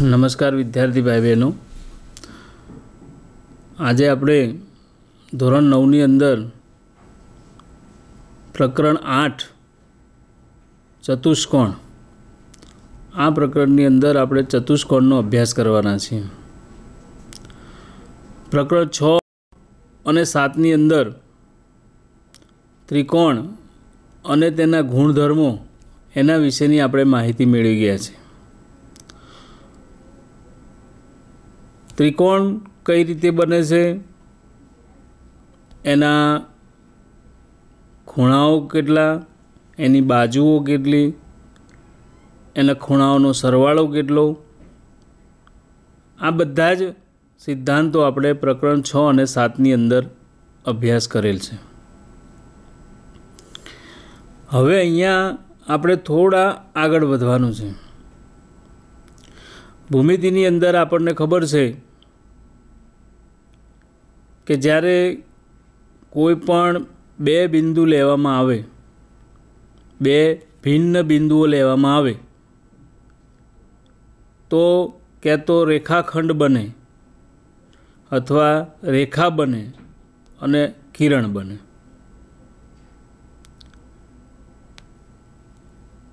नमस्कार विद्यार्थी भाई बहनों, आज આપણે ધોરણ 9 ની અંદર પ્રકરણ 8 ચતુષ્કોણ આ પ્રકરણની અંદર આપણે ચતુષ્કોણનો અભ્યાસ કરવાના છીએ। પ્રકરણ 6 અને 7 ની અંદર ત્રિકોણ અને તેના ગુણધર્મો એના વિશેની આપણે માહિતી મેળવી ગયા છે। त्रिकोण कई रीते बने से, एना खूणाओ केटला, एनी बाजुओ केटली, एना खूणाओनो सरवाळो केटलो, आ बधा ज सिद्धांतों आपणे प्रकरण 6 અને 7 ની અંદર अभ्यास करेल छे। हवे अहींया आपणे थोड़ा आगळ वधवानुं छे। भूमितिनी अंदर आपणे खबर छे कि ज्यारे कोईपण बे बिंदु लेवामां आवे, बे भिन्न बिंदुओ लेवामां आवे तो क्या तो रेखाखंड बने अथवा रेखा बने अने किरण बने।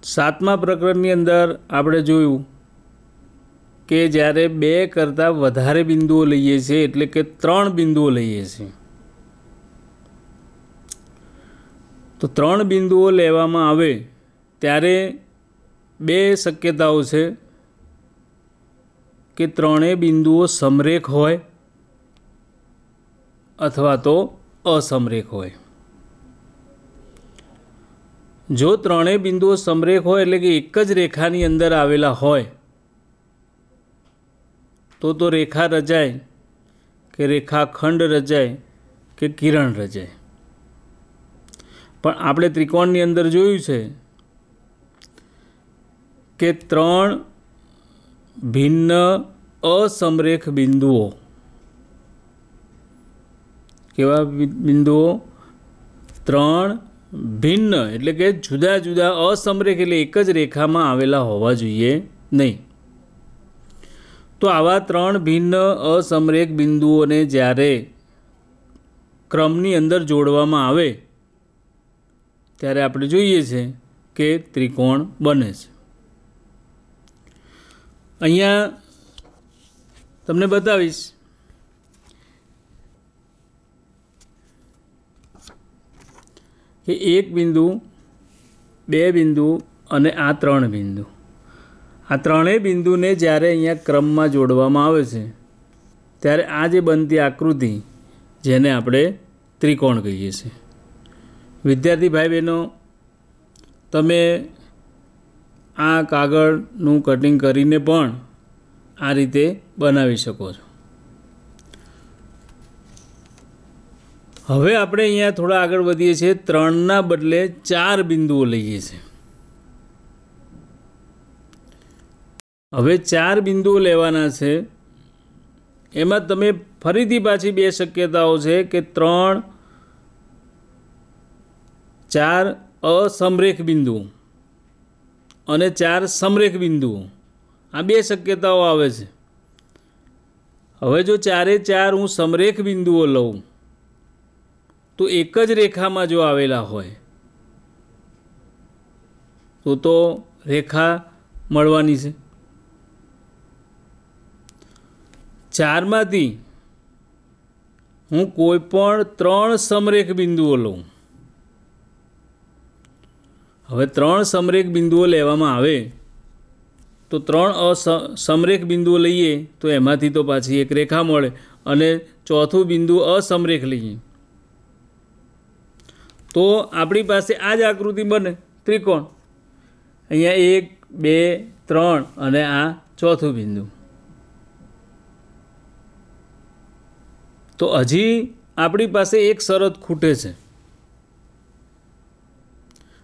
7मा प्रकरणनी अंदर आपणे जोयुं कि ज्यारे बे करता वधारे बिंदुओ लईए छीए एटले के 3 बिंदुओ लईए छीए तो 3 बिंदुओ लेवामां आवे त्यारे बे शक्यताओ छे कि 3 बिंदुओ समरेख होय अथवा तो असमरेख होय। जो 3 बिंदुओ समरेख होय एटले के एक ज रेखानी अंदर आवेला होय तो रेखा रचाय कि रेखाखंड रचाय कि किरण रचाय। पण आपणे त्रिकोणनी अंदर जोयुं छे कि 3 भिन्न असमरेख बिंदुओ, केवा बिंदुओ? 3 भिन्न एटले के जुदा जुदा असमरेख एटले एक ज रेखामां आवेला होवा जोईए नहीं। तो आवा 3 भिन्न असमरेख बिंदुओं ने ज्यारे क्रमनी अंदर जोड़वामां आवे त्यारे आपणे जोईए छे कि त्रिकोण बने छे। अहींया तमने बतावीश कि एक बिंदु, बे बिंदु अने आ 3 बिंदु, आ 3 बिंदु ने ज्यारे अहींया क्रम में जोड़वामां आवे छे त्यारे आ जे बनती आकृति जेने आपणे त्रिकोण कहीए छीए। विद्यार्थी भाई बहनों, तमे आ कागळनुं कटिंग करीने पण आ रीते बनावी शको छो। हवे आपणे अहींया थोड़ा आगळ वधीए छीए। 3 ना बदले 4 बिंदुओ लईए छीए। हवे 4 बिंदुओ लेवाना छे। एमां तमे फरीथी पाછી 2 शक्यताओ छे कि 3 4 असमरेख बिंदुओ अने 4 समरेख बिंदुओ, आ 2 शक्यताओ आवे छे। हवे जो 4 4 हूँ समरेख बिंदुओ लऊं तो एक ज रेखामां जो आवेला होय तो रेखा मळवानी छे। 4 मांथी हूँ कोईपण 3 समरेख बिंदुओ लऊं। हवे 3 समरेख बिंदुओ लेवामां आवे तो 3 समरेख बिंदुओ लईए तो एमांथी तो पाછી एक रेखा मळे अने चौथुं बिंदु असमरेख लईए तो आपणी पासे आ ज आकृति बने त्रिकोण। अहींया 1 2 3 अने आ चौथुं बिंदु। तो हजी आपणी पासे एक शरत खूटे छे।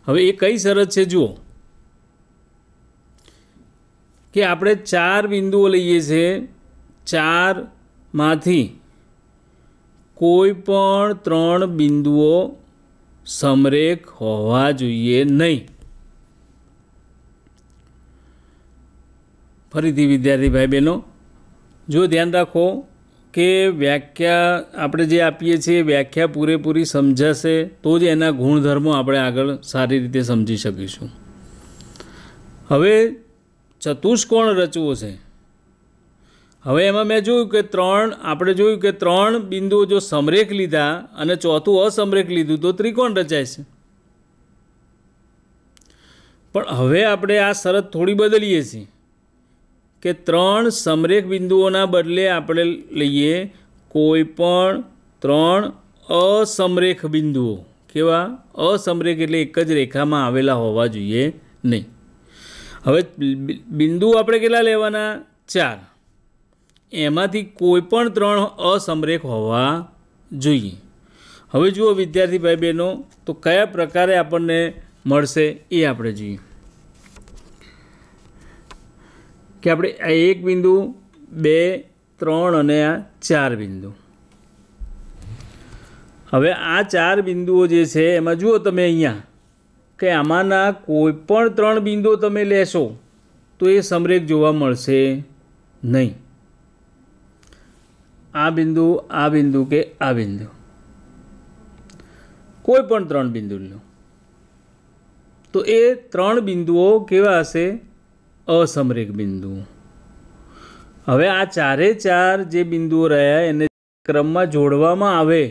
हवे ए कई शरत छे जुओ कि आपणे 4 बिंदुओ लईए छे। 4 मांथी कोईपण 3 बिंदुओ समरेख होवा जोईए नहीं। ફરીથી વિદ્યાર્થી ભાઈ બહેનો, જો ધ્યાન રાખો કે વ્યાખ્યા આપણે જે આપીએ છીએ વ્યાખ્યા પૂરેપૂરી સમજાશે તો જ એના ગુણધર્મો આપણે આગળ સારી રીતે સમજી શકીશું. હવે ચતુષ્કોણ રચવો છે. હવે એમાં મેં જોયું કે ત્રણ બિંદુઓ જો સમરેખ લીધા અને ચોથું અસમરેખ લીધું તો ત્રિકોણ રચાય છે. પણ હવે આપણે આ શરત થોડી બદલીએ છીએ કે 3 સમરેખ બિંદુઓના બદલે આપણે લઈએ કોઈ પણ 3 અસમરેખ બિંદુઓ. કેવા? અસમરેખ એટલે એક જ રેખામાં આવેલા હોવા જોઈએ નહીં. હવે બિંદુ આપણે કેટલા લેવાના? 4. એમાંથી કોઈ પણ 3 અસમરેખ હોવા જોઈએ. હવે જુઓ વિદ્યાર્થી ભાઈ બહેનો, તો કયા પ્રકારે આપણને મળશે એ આપણે જોઈએ કે આપણે આ 1 બિંદુ, 2, 3 અને આ 4 બિંદુ. હવે આ 4 બિંદુઓ જે છે એમાં જુઓ તમે અહીંયા કે આમાંના કોઈ પણ 3 બિંદુઓ તમે લેશો તો એ સમરેખ જોવા મળશે નહીં. આ બિંદુ, આ બિંદુ કે આ બિંદુ, કોઈ પણ 3 બિંદુ લો તો એ 3 બિંદુઓ કેવા હશે? અસમરેખ બિંદુઓ. હવે આ 4 જે બિંદુઓ રહ્યા એને ક્રમમાં જોડવામાં આવે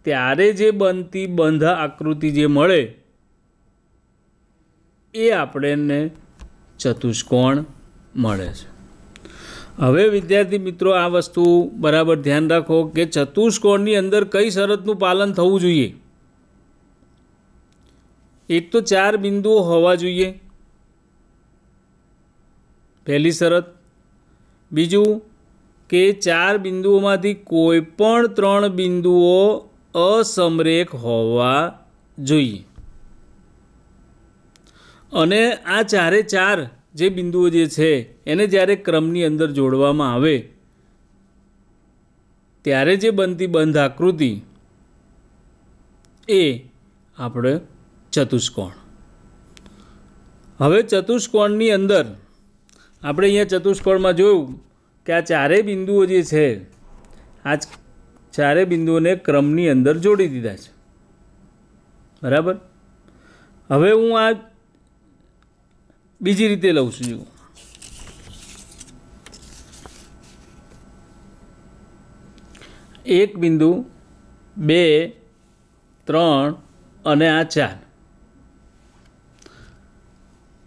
ત્યારે જે બનતી બંધ આકૃતિ જે મળે એ આપણને ચતુષ્કોણ મળે છે. હવે વિદ્યાર્થી મિત્રો આ વસ્તુ બરાબર ધ્યાન રાખો કે ચતુષ્કોણની અંદર કઈ શરતનું પાલન થવું જોઈએ. એક તો 4 બિંદુઓ હોવા જોઈએ, પહેલી શરત. બીજું કે 4 બિંદુઓમાંથી કોઈ પણ 3 બિંદુઓ અસમરેખ હોવા જોઈએ. અને આ 4 જે બિંદુઓ જે છે એને જ્યારે ક્રમની અંદર જોડવામાં આવે ત્યારે જે બનતી બંધ આકૃતિ એ આપણે ચતુષ્કોણ. હવે ચતુષ્કોણની અંદર આપણે અહીંયા ચતુષ્કોણમાં જોયું કે આ 4 બિંદુઓ જે છે આ 4 બિંદુઓને ક્રમની અંદર જોડી દીધા છે. બરાબર. હવે હું આ બીજી રીતે લઉં છું. જુઓ, એક બિંદુ, 2, 3 અને આ 4.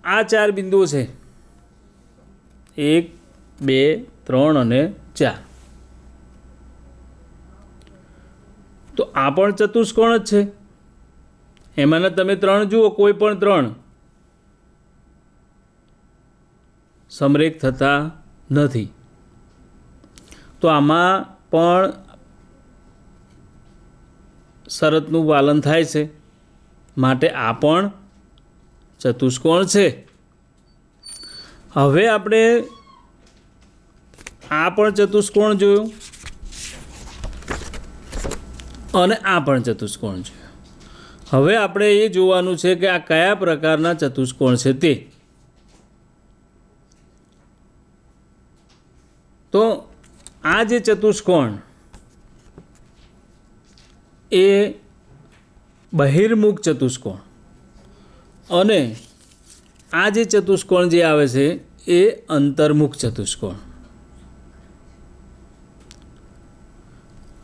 આ 4 બિંદુઓ છે, 1, 2, 3 અને 4. તો આ પણ ચતુષ્કોણ જ છે. એમાંના તમે 3 જુઓ, કોઈ પણ 3 સમરેખ થતા નથી. તો આમાં પણ શરતનું પાલન થાય છે, માટે આ પણ ચતુષ્કોણ છે. હવે આપણે આ પણ ચતુષ્કોણ જોયું અને આ પણ ચતુષ્કોણ જોયું. હવે આપણે એ જોવાનું છે કે આ કયા પ્રકારના ચતુષ્કોણ છે તે. તો આ જે ચતુષ્કોણ એ બહિર્મુખ ચતુષ્કોણ અને આ જે ચતુષ્કોણ જે આવે છે એ અંતર્મુખ ચતુષ્કોણ.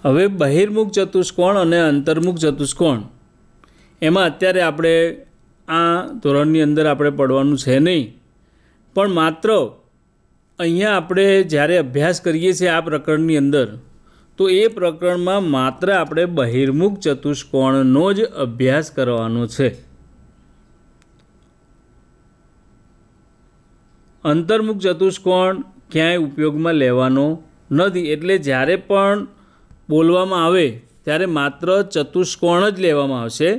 હવે બહિર્મુખ ચતુષ્કોણ અને અંતર્મુખ ચતુષ્કોણ એમાં અત્યારે આપણે આ ધોરણની અંદર આપણે પડવાનું છે નહીં, પણ માત્ર અહીંયા આપણે જ્યારે અભ્યાસ કરીએ છીએ આ પ્રકરણની અંદર તો એ પ્રકરણમાં માત્ર આપણે બહિર્મુખ ચતુષ્કોણનો જ અભ્યાસ કરવાનો છે. અંતર્મુખ ચતુષ્કોણ ક્યાંય ઉપયોગમાં લેવાનો નથી. એટલે જ્યારે પણ બોલવામાં આવે ત્યારે માત્ર ચતુષ્કોણ જ લેવામાં આવશે,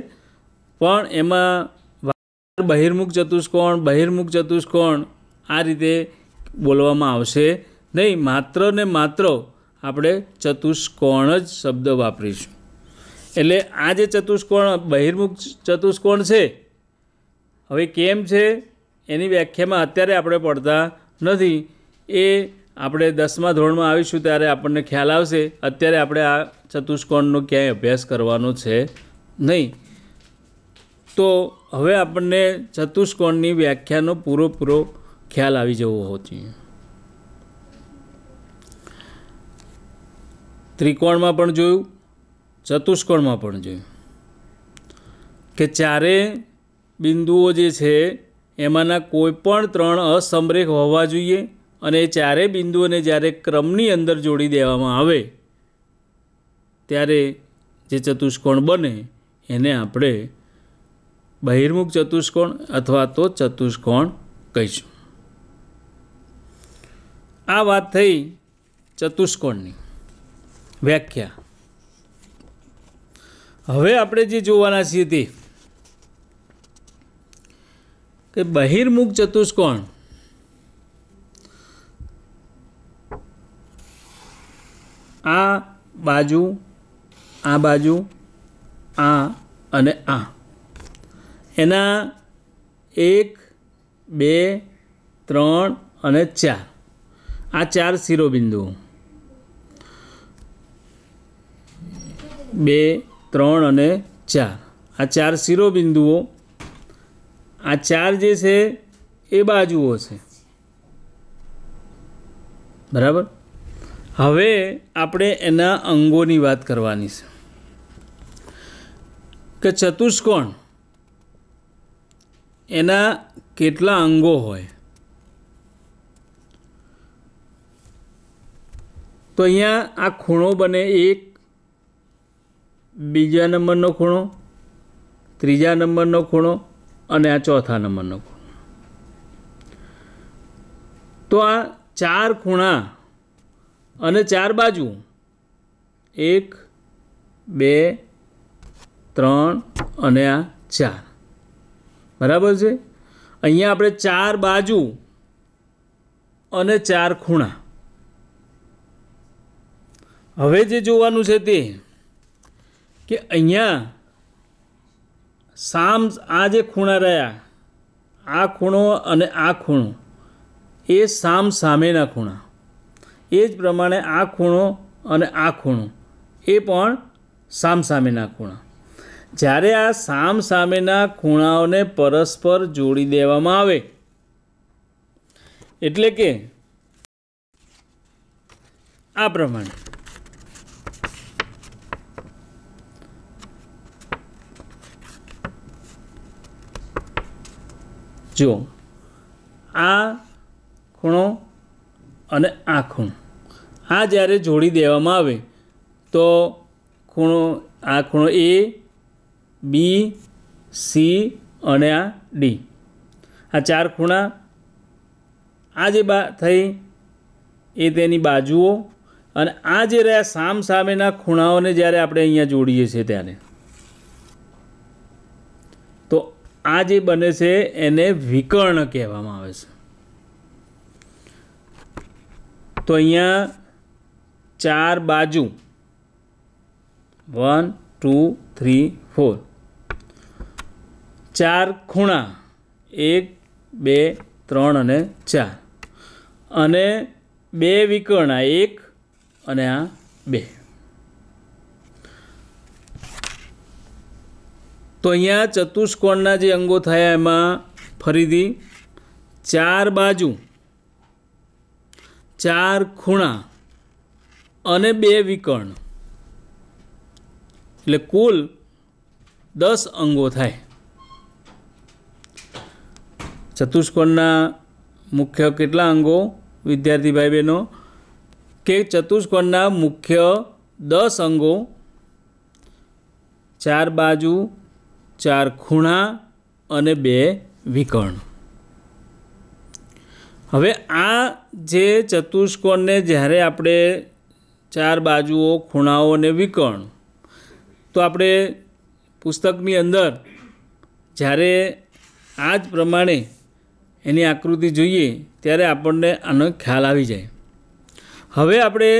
પણ એમાં બહિર્મુખ ચતુષ્કોણ આ રીતે બોલવામાં આવશે નહીં. માત્ર ને માત્ર આપણે ચતુષ્કોણ જ શબ્દ વાપરીશું. એટલે આ જે ચતુષ્કોણ બહિર્મુખ ચતુષ્કોણ છે, હવે કેમ છે એની વ્યાખ્યામાં અત્યારે આપણે પડતા નથી એ આપણે 10મા ધોરણમાં આવીશું ત્યારે આપણને ખ્યાલ આવશે. અત્યારે આપણે આ ચતુષ્કોણનો ક્યાંય અભ્યાસ કરવાનો છે નહીં. તો હવે આપણને ચતુષ્કોણની વ્યાખ્યાનો પૂરો ખ્યાલ આવી જવો જોઈએ. ત્રિકોણમાં પણ જોયું, ચતુષ્કોણમાં પણ જોયું કે ચારે બિંદુઓ જે છે એમાંના કોઈ પણ 3 અસમરેખ હોવા જોઈએ અને એ ચારે બિંદુઓને જ્યારે ક્રમની અંદર જોડી દેવામાં આવે ત્યારે જે ચતુષ્કોણ બને એને આપણે બહિર્મુખ ચતુષ્કોણ અથવા તો ચતુષ્કોણ કહીશું. આ વાત થઈ ચતુષ્કોણની વ્યાખ્યા. હવે આપણે જે જોવાના છીએ તે કે બહિર્મુખ ચતુષ્કોણ આ બાજુ, આ બાજુ, આ અને આ એના 1, 2, 3 અને 4 આ 4 શિરોબિંદુઓ 2, 3 અને 4 આ 4 શિરોબિંદુઓ આ 4 જે છે એ બાજુઓ છે. બરાબર. હવે આપણે એના અંગોની વાત કરવાની છે કે ચતુષ્કોણ એના કેટલા અંગો હોય. તો અહીંયા આ ખૂણો બને 1, બીજા નંબરનો ખૂણો, ત્રીજા નંબરનો ખૂણો અને આ ચોથા નંબરનો ખૂણો. તો આ 4 ખૂણા અને 4 બાજુ 1, 2, 3 અને આ 4. બરાબર છે. અહીંયા આપણે 4 બાજુ અને 4 ખૂણા. હવે જે જોવાનું છે તે કે અહીંયા આ જે ખૂણા રહ્યા, આ ખૂણો અને આ ખૂણો એ સામેના ખૂણા. એ જ પ્રમાણે આ ખૂણો અને આ ખૂણો એ પણ સામેના ખૂણા. જ્યારે આ સામેના ખૂણાઓને પરસ્પર જોડી દેવામાં આવે એટલે કે આ પ્રમાણે જો આ ખૂણો અને આ ખૂણો આ જ્યારે જોડી દેવામાં આવે તો આ ખૂણો A, B, C અને આ D આ 4 ખૂણા આ જે થઈ એ તેની બાજુઓ અને આ જે રહ્યા સામેના ખૂણાઓને જ્યારે આપણે અહીંયા જોડીએ છીએ ત્યારે તો આ જે બને છે એને વિકર્ણ કહેવામાં આવે છે. તો અહીંયા 4 બાજુ 1, 2, 3, 4 4 ખૂણા 1, 2, 3 અને 4 અને 2 વિકર્ણ 1 અને આ 2. તો અહીંયા ચતુષ્કોણના જે અંગો થયા એમાં ફરીથી 4 બાજુ 4 ખૂણા અને 2 વિકર્ણ એટલે કુલ 10 અંગો થાય. ચતુષ્કોણના મુખ્ય કેટલા અંગો વિદ્યાર્થી ભાઈ બહેનો કે ચતુષ્કોણના મુખ્ય 10 અંગો 4 બાજુ 4 ખૂણા અને 2 વિકર્ણ. હવે આ જે ચતુષ્કોણને જ્યારે આપણે 4 બાજુઓ ખૂણાઓ અને વિકર્ણ તો આપણે પુસ્તકની અંદર જ્યારે આ જ પ્રમાણે એની આકૃતિ જોઈએ ત્યારે આપણને આનો ખ્યાલ આવી જાય. હવે આપણે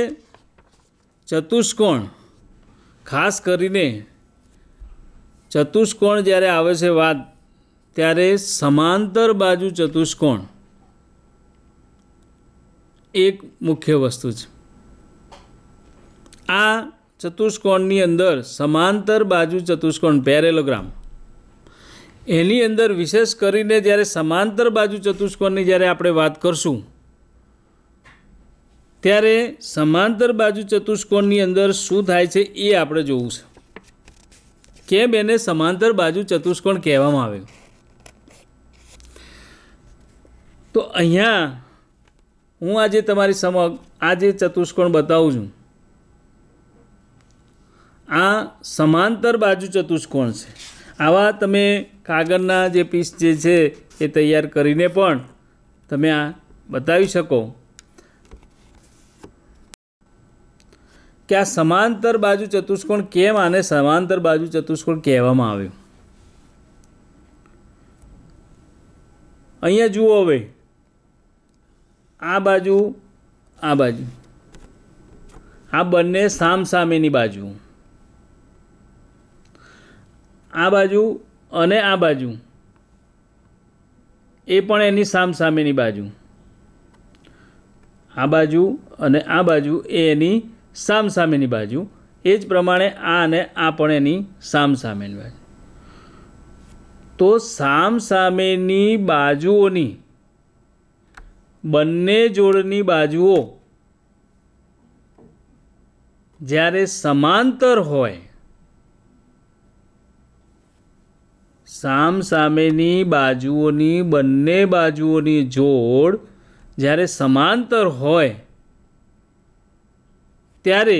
ચતુષ્કોણ ખાસ કરીને ચતુષ્કોણ જ્યારે આવે છે વાત ત્યારે સમાંતર બાજુ ચતુષ્કોણ एक मुख्य वस्तु है। आ चतुष्कोणनी अंदर समांतर बाजू चतुष्कोण पेरेलोग्राम एनी अंदर विशेष करीने ज्यारे समांतर बाजू चतुष्कोणनी ज्यारे आपणे वात करशुं त्यारे समांतर बाजू चतुष्कोणनी अंदर शुं थाय छे ए आपणे जोवुं छे। केम एने समांतर बाजू चतुष्कोण कहेवामां आवे। तो अहींया हूँ आज तमारी समक्ष आज चतुष्कोण बतावुं छुं। आ समांतर बाजू चतुष्कोण छे। आवा तमे कागळना जे पीस जे छे ए तैयार करीने पण तमे आ बतावी शको कि आ समांतर बाजू चतुष्कोण केम आने समांतर बाजू चतुष्कोण कहेवामां आव्यो। अहींया जुओ हवे आ बाजू आ बंने सामसामेनी बाजू आ बाजू अने आ बाजू ए पण एनी सामसामेनी बाजू आ बाजू अने आ बाजू ए एनी सामसामेनी बाजू ए ज प्रमाणे आ अने आ पण एनी सामसामेनी बाजू। तो सामसामेनी बाजुओनी बंने जोड़नी बाजुओ ज्यारे समांतर होय सामसामेनी बाजुओनी बंने बाजुओनी जोड़ ज्यारे समांतर होय त्यारे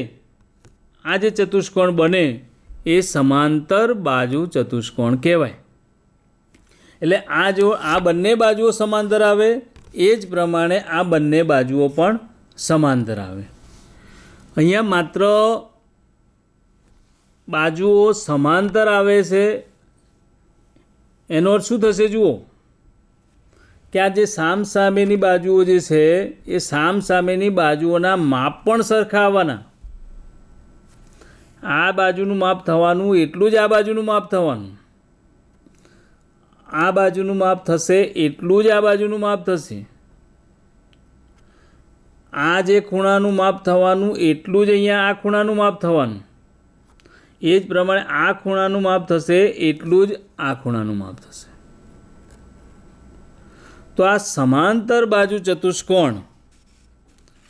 आ जे चतुष्कोण बने ए समांतर बाजू चतुष्कोण कहेवाय। एटले आ जो आ बंने बाजुओ समांतर आवे ए ज प्रमाणे आ बंने बाजुओ पण समांतर आवे। अहींया मात्र बाजुओ समांतर आवे छे एनो अर्थ शुं थशे जुओ कि आ जे सामसामेनी बाजुओ जे छे ए सामसामेनी बाजुओना माप पण सरखा आववाना। आ बाजुनुं माप थवानुं एटलुं ज आ बाजुनुं माप थवानुं, आ बाजुनुं माप थशे एटलुं ज आ बाजुनुं माप थशे, आ जे खूणानुं माप थवानुं एटलुं ज अहींया आ खूणानुं माप थवानुं, ए ज प्रमाणे आ खूणानुं माप थशे एटलुं ज आ खूणानुं माप थशे। तो आ समांतर बाजू चतुष्कोण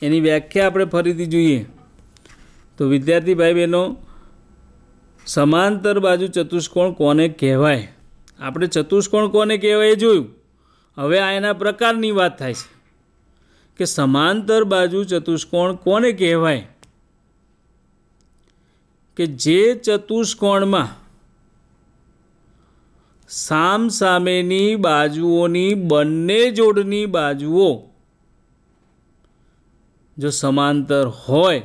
एनी व्याख्या आपणे फरीथी जोईए तो विद्यार्थी भाई बहनों समांतर बाजू चतुष्कोण कोने कहेवाय आपणे चतुष्कोण कोने कहेवाय ए जोयुं। हवे आ एना प्रकारनी वात थाय छे कि समांतर बाजू चतुष्कोण कोने कहेवाय कि जे चतुष्कोणमां सामसामेनी बाजुओनी बंने जोड़नी बाजुओ जो समांतर होय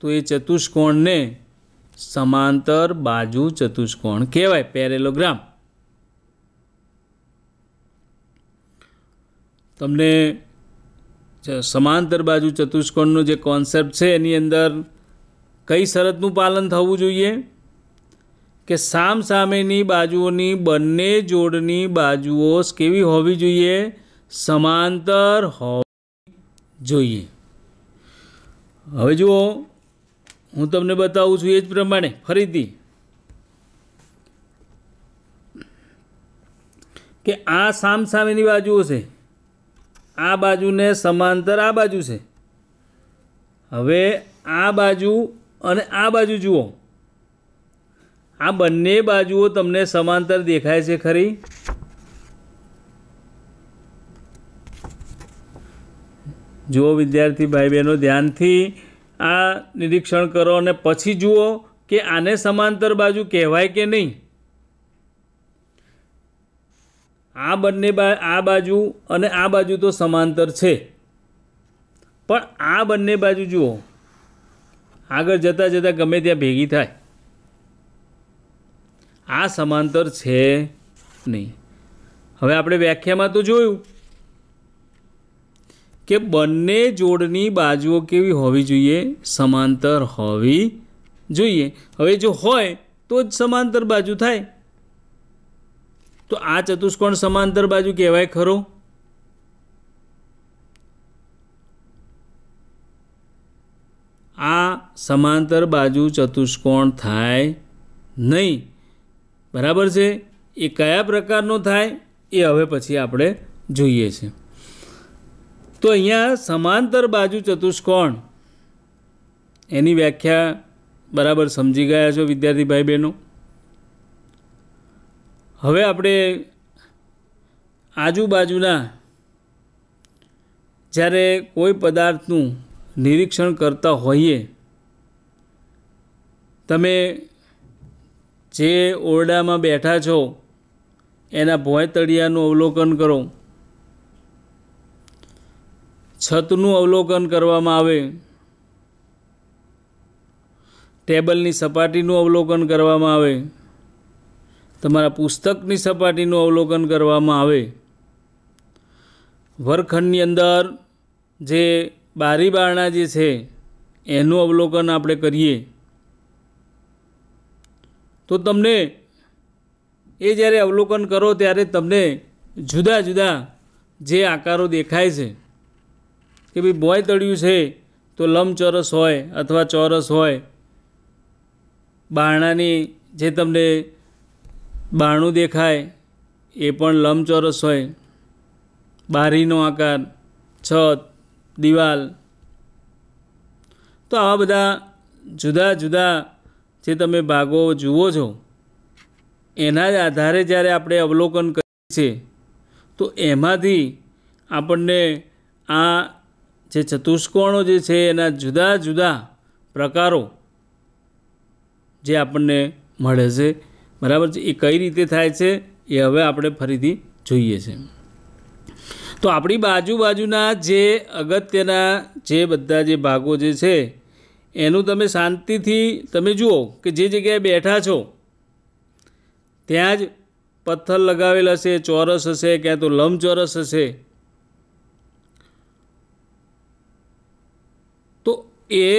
तो ये चतुष्कोण ने समांतर बाजू चतुष्कोण कहेवाय पेरेलोग्राम। तमने समांतर बाजू चतुष्कोणनो जे कॉन्सेप्ट छे एनी अंदर कई शरतनुं पालन थवुं जोईए कि सामसामेनी बाजुओनी बंने जोड़नी बाजुओ केवी होवी जोईए समांतर होवी जोईए। हवे जुओ हूँ तमने बतावुं छुं ए ज प्रमाणे फरीथी कि आ सामसामेनी बाजुओ छे आ बाजू ने समांतर आ बाजू छे। हवे आ बाजू अने आ बाजू जुओ आ बंने बाजुओ तमने समांतर देखाय छे खरी? जुओ विद्यार्थी भाई बहनों ध्यानथी आ निरीक्षण करो ने पछी जुओ कि आने समांतर बाजू कहेवाय के नहीं। आ बंने आ बाजू अने आ बाजू तो समांतर छे पण आ बंने बाजू जुओ आगळ जता जता गमे त्यां भेगी थाय आ समांतर छे नहीं। हवे आपणे व्याख्यामां तो जोयुं कि बंने जोड़नी बाजुओ केवी होवी जोईए समांतर होवी जोईए। हवे जो होय तो ज समांतर बाजू थाय। तो आ चतुष्कोण समांतर बाजू कहेवाय खरो? समांतर बाजू चतुष्कोण थाय नहीं। बराबर है। ए कया प्रकारनो थाय ए हवे पछी आपणे जोईए छे। तो अहींया समांतर बाजू चतुष्कोण एनी व्याख्या बराबर समझी गया छो विद्यार्थी भाई बहनों। हवे आपणे आजूबाजूना ज्यारे कोई पदार्थનું निरीक्षण करता होईए, तमे जे ओरडामां बैठा छो एना भोंयतळियानुं अवलोकन करो, छतनुं अवलोकन करवामां आवे, टेबलनी सपाटीनुं अवलोकन करवामां आवे, तमारा पुस्तकनी सपाटीनुं अवलोकन करवामां आवे, वर्गखंडनी अंदर जे बारी बारણા जे छे एनुं अवलोकन आपणे करीए तो तमने ए ज्यारे अवलोकन करो त्यारे तमने जुदा जुदा जे आकारो देखाय छे कि भाई भोंयतळियुं छे तो लंबचोरस होय अथवा चौरस होय, बारणानी जे तमने बारણું देखाय ए पण लंबचोरस होय, बारीनो आकार, छत, दीवाल। तो आवा बधा जुदा जुदा जे तमे भागो जुओ छो एना आधारे ज्यारे आपणे अवलोकन करीए छीए तो एमांथी आपणने आ जे चतुष्कोणो जे छे एना जुदा जुदा प्रकारो जे आपणने मळे छे। बराबर छे। ए कई रीते थाय छे ए हवे आपणे फरीथी जोईए छे। तो आपणी बाजू बाजूना जे अगत्यना जे बधा जे भागो जे छे एनुं तमे शांतिथी तमे जुओ कि जे जग्याए बैठा छो त्यां ज पत्थर लगावेल हशे, चौरस हशे क्या तो लंबचौरस हशे। तो ए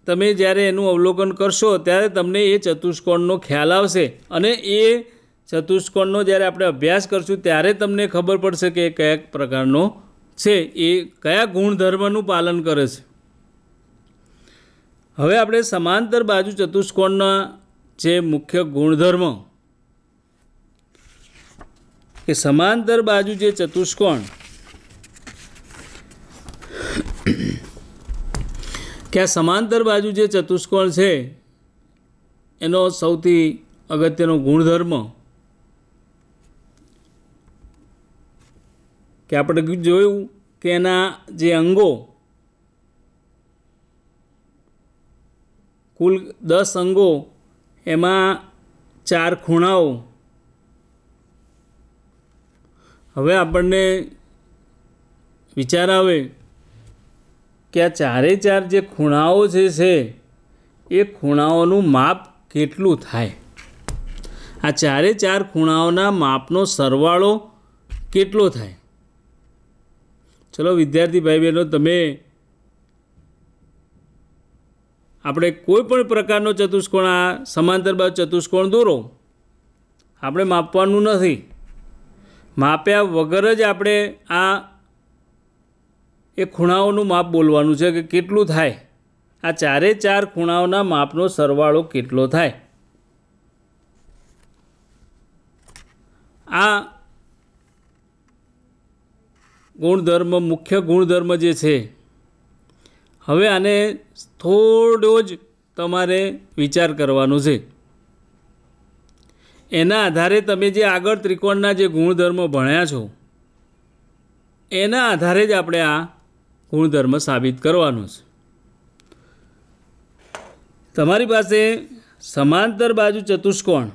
तमे ज्यारे एनुं अवलोकन करशो त्यारे तमने ए चतुष्कोणनो ख्याल आवशे अने ए चतुष्कोणनो ज्यारे आपणे अभ्यास करशुं त्यारे तमने खबर पड़शे कि कया प्रकारनो छे, ए कया गुणधर्मनुं पालन करे छे। हवे आपणे समांतर बाजू चतुष्कोणना जे मुख्य गुणधर्म कि समांतर बाजू जे चतुष्कोण क्या समांतर बाजू जे चतुष्कोण छे एनो सौथी अगत्यनो गुणधर्म कि आपणे जोयुं कि एना जे अंगो कुल 10 अंगो एमां 4 खूणाओ। हवे आपणने विचार आवे कि आ चारे चार जे खूणाओ छे ए खूणाओनुं माप केटलुं थाय, आ चारे चार खूणाओना मापनो सरवाळो केटलो थाय। चलो विद्यार्थी भाई बहनों, तमे આપણે કોઈ પણ પ્રકારનો ચતુષ્કોણ આ સમાંતર બાજુ ચતુષ્કોણ દોરો, આપણે માપવાનું નથી, માપ્યા વગર જ આપણે આ એ ખૂણાઓનું માપ બોલવાનું છે કે કેટલું થાય, આ ચારે ચાર ખૂણાઓના માપનો સરવાળો કેટલો થાય। આ ગુણધર્મ મુખ્ય ગુણધર્મ જે છે, હવે આને થોડો જ તમારે વિચાર કરવાનો છે। એના આધારે તમે જે આગળ ત્રિકોણના જે ગુણધર્મ ભણ્યા છો એના આધારે જ આપણે આ ગુણધર્મ સાબિત કરવાનો છે। તમારી પાસે સમાંતર બાજુ ચતુષ્કોણ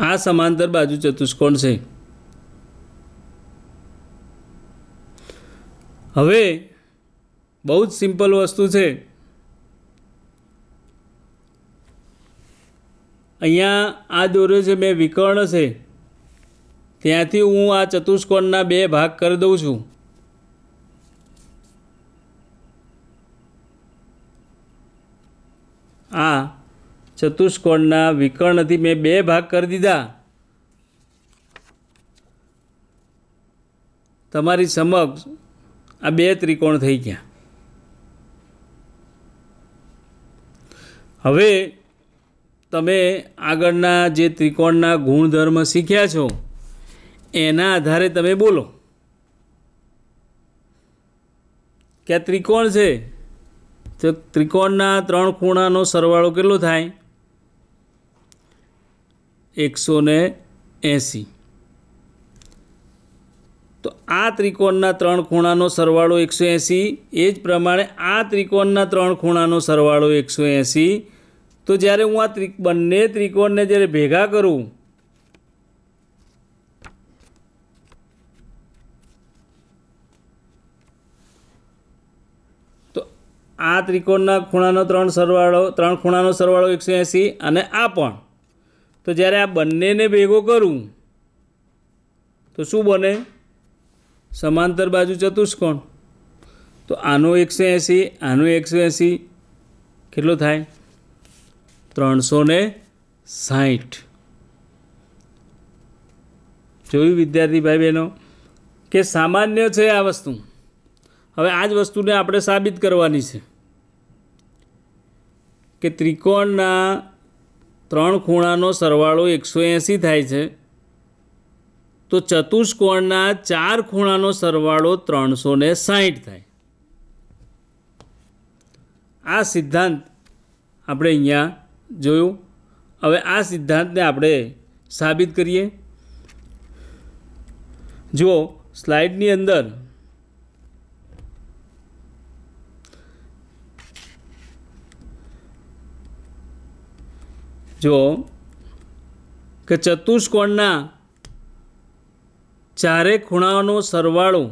आ समांतर बाजू चतुष्कोण से हवे बहुत सिंपल वस्तु है। अहींया आ दोर्यो छे मैं विकर्ण से त्यांथी हूँ आ चतुष्कोणना 2 भाग कर दऊं छूं। આ ચતુષ્કોણના વિકર્ણથી મેં 2 ભાગ કરી દીધા। તમારી સમક્ષ આ 2 ત્રિકોણ થઈ ગયા। હવે તમે આગળના જે ત્રિકોણના ગુણધર્મ શીખ્યા છો એના આધારે તમે બોલો કે આ ત્રિકોણ છે તો ત્રિકોણના 3 ખૂણાનો સરવાળો કેટલો થાય? 180। તો આ ત્રિકોણના 3 ખૂણાનો સરવાળો 180, એ જ પ્રમાણે આ ત્રિકોણના 3 ખૂણાનો સરવાળો 180। તો જ્યારે હું આ બંને ત્રિકોણને જ્યારે ભેગા કરું તો આ ત્રિકોણના ખૂણાનો 3 ખૂણાનો સરવાળો 180 અને આ પણ, તો જ્યારે આ બંનેને ભેગો કરું તો શું બને? સમાંતર બાજુ ચતુષ્કોણ। તો આનો 180 આનો 180 કેટલો થાય? 360। જોયું વિદ્યાર્થી ભાઈ બહેનો કે સામાન્ય છે આ વસ્તુ। હવે આ જ વસ્તુને આપણે સાબિત કરવાની છે કે ત્રિકોણના 3 ખૂણાનો સરવાળો 180 થાય છે, તો ચતુષ્કોણના 4 ખૂણાનો સરવાળો 360 થાય। આ સિદ્ધાંત આપણે અહીંયા જોયું। હવે આ સિદ્ધાંતને આપણે સાબિત કરીએ। જુઓ સ્લાઇડની અંદર જુઓ કે ચતુષ્કોણના 4 ખૂણાનો સરવાળો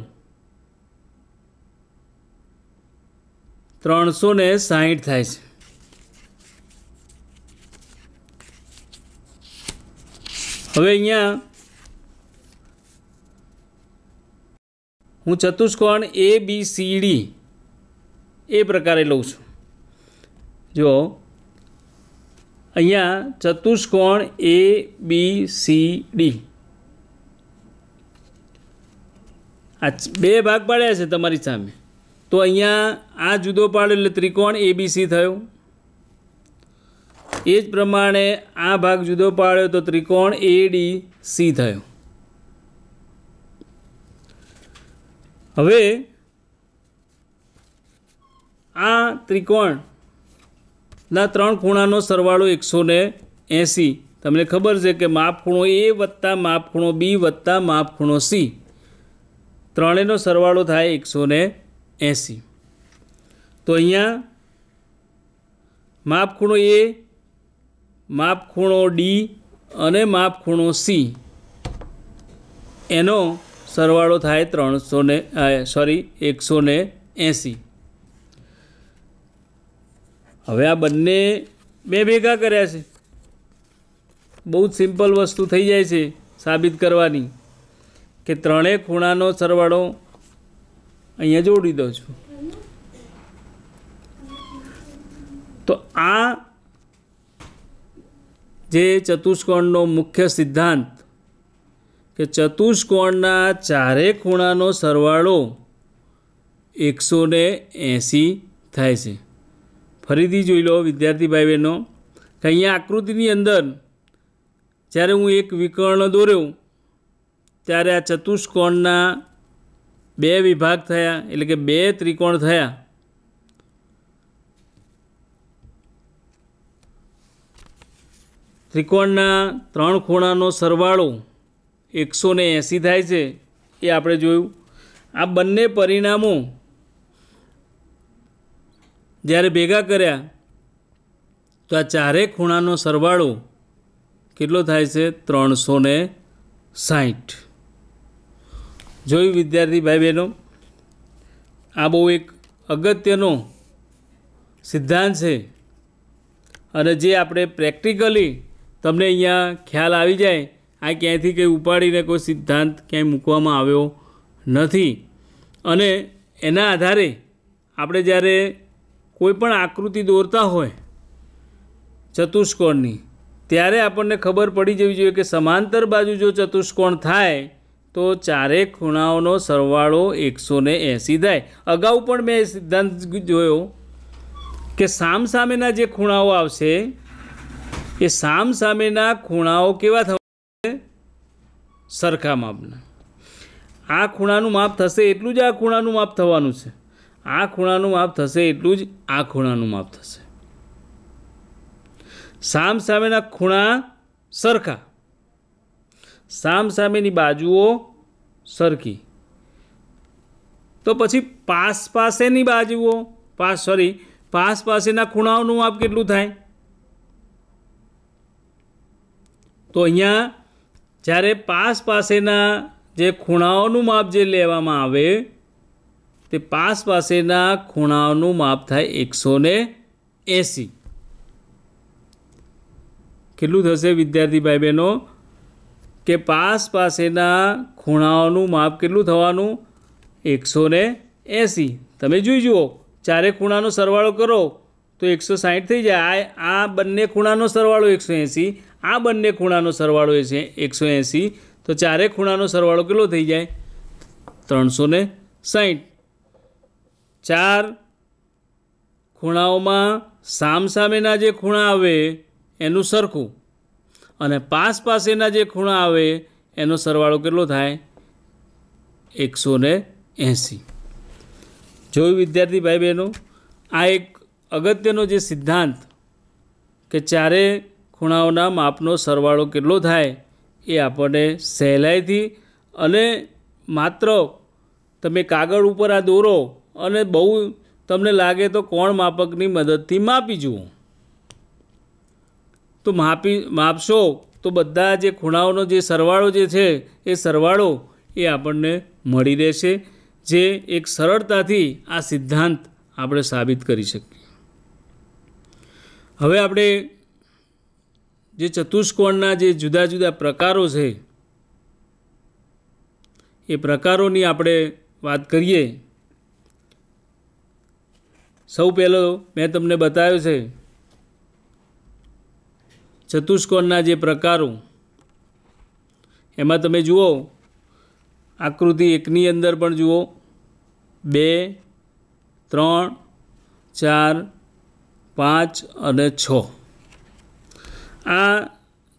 360 થાય છે। હવે અહીંયા હું ચતુષ્કોણ ABCD એ પ્રકારે લઉં છું। જો અહીંયા ચતુષ્કોણ ABCD આ 2 ભાગ પાડ્યા છે તમારી સામે, તો અહીંયા આ જુદો પાડ્યો એટલે ત્રિકોણ ABC થયો। એ જ પ્રમાણે આ ભાગ જુદો પાડ્યો તો ત્રિકોણ ADC થયો। હવે આ ત્રિકોણના 3 ખૂણાનો સરવાળો 180, તમને ખબર છે કે માપખૂણો A વત્તા માપખૂણો B વત્તા માપખૂણો C, ત્રણેયનો સરવાળો થાય 180। તો અહીંયા માપખૂણો A, માપખૂણો D અને માપખૂણો C એનો સરવાળો થાય 180। હવે આ બંને બે ભેગા કર્યા છે, બહુ જ સિમ્પલ વસ્તુ થઈ જાય છે સાબિત કરવાની કે ત્રણેય ખૂણાનો સરવાળો અહીંયા જોડી દઉં છું। તો આ જે ચતુષ્કોણનો મુખ્ય સિદ્ધાંત કે ચતુષ્કોણના 4 ખૂણાનો સરવાળો 180 થાય છે। ફરીથી જોઈ લો વિદ્યાર્થી ભાઈ બહેનો કે અહીંયા આકૃતિની અંદર જ્યારે હું એક વિકર્ણ દોર્યો ત્યારે આ ચતુષ્કોણના 2 વિભાગ થયા, એટલે કે 2 ત્રિકોણ થયા। ત્રિકોણના 3 ખૂણાનો સરવાળો 180 થાય છે એ આપણે જોયું। આ બંને પરિણામો જ્યારે ભેગા કર્યા તો આ 4 ખૂણાનો સરવાળો કેટલો થાય છે? 360। જોયું વિદ્યાર્થી ભાઈ બહેનો, આ બહુ એક અગત્યનો સિદ્ધાંત છે અને જે આપણે પ્રેક્ટિકલી તમને અહીંયા ખ્યાલ આવી જાય। આ ક્યાંયથી કંઈ ઉપાડીને કોઈ સિદ્ધાંત ક્યાંય મૂકવામાં આવ્યો નથી અને એના આધારે આપણે જ્યારે કોઈ પણ આકૃતિ દોરતા હોય ચતુષ્કોણની, ત્યારે આપણને ખબર પડી જવી જોઈએ કે સમાંતર બાજુ જો ચતુષ્કોણ થાય તો ચારે ખૂણાઓનો સરવાળો 180 થાય. અગાઉ પણ મેં સિદ્ધાંત જોયો કે સામસામેના જે ખૂણાઓ આવશે એ સામસામેના ખૂણાઓ કેવા થવા, સરખા માપના. આ ખૂણાનું માપ થશે એટલું જ આ ખૂણાનું માપ થવાનું છે, આ ખૂણાનું માપ થશે એટલું જ આ ખૂણાનું માપ થશે. સામસામેના ખૂણા સરખા, સામસામેની બાજુઓ સરખી, તો પછી પાસેની બાજુઓ પાસેના ખૂણાઓનું માપ કેટલું થાય? તો અહીંયા જ્યારે પાસેના જે ખૂણાઓનું માપ જે લેવામાં આવે તે પાસેના ખૂણાઓનું માપ થાય 180. કેટલું થશે વિદ્યાર્થી ભાઈ બહેનો? કે પાસેના ખૂણાઓનું માપ કેટલું થવાનું? 180. તમે જોઈ જુઓ, ચારે ખૂણાનો સરવાળો કરો તો 160 થઈ જાય. આ બંને ખૂણાનો સરવાળો 180, આ બંને ખૂણાનો સરવાળો 180, તો ચારે ખૂણાનો સરવાળો કેટલો થઈ જાય? 360. ચાર ખૂણાઓમાં સામસામેના જે ખૂણા આવે એનું સરખું અને પાસેના જે ખૂણા આવે એનો સરવાળો કેટલો થાય? 180. જોયું વિદ્યાર્થી ભાઈ બહેનો? આ એક અગત્યનો જે સિદ્ધાંત કે ચારે ખૂણાઓના માપનો સરવાળો કેટલો થાય એ આપણને સહેલાઈથી અને માત્ર તમે કાગળ ઉપર આ દોરો અને બહુ તમને લાગે તો કોણ માપકની મદદથી માપી જુઓ. તો માપશો તો બધા જે ખૂણાઓનો જે સરવાળો જે છે એ સરવાળો એ આપણને મળી રહેશે, જે એક સરળતાથી આ સિદ્ધાંત આપણે સાબિત કરી શકીએ. હવે આપણે જે ચતુષ્કોણના જે જુદા જુદા પ્રકારો છે એ પ્રકારોની આપણે વાત કરીએ. સૌ પહેલો મેં તમને બતાવ્યો છે ચતુષ્કોણના જે પ્રકારો. એમાં તમે જુઓ આકૃતિ 1ની અંદર પણ જુઓ 2, 3, 4, 5 અને 6. આ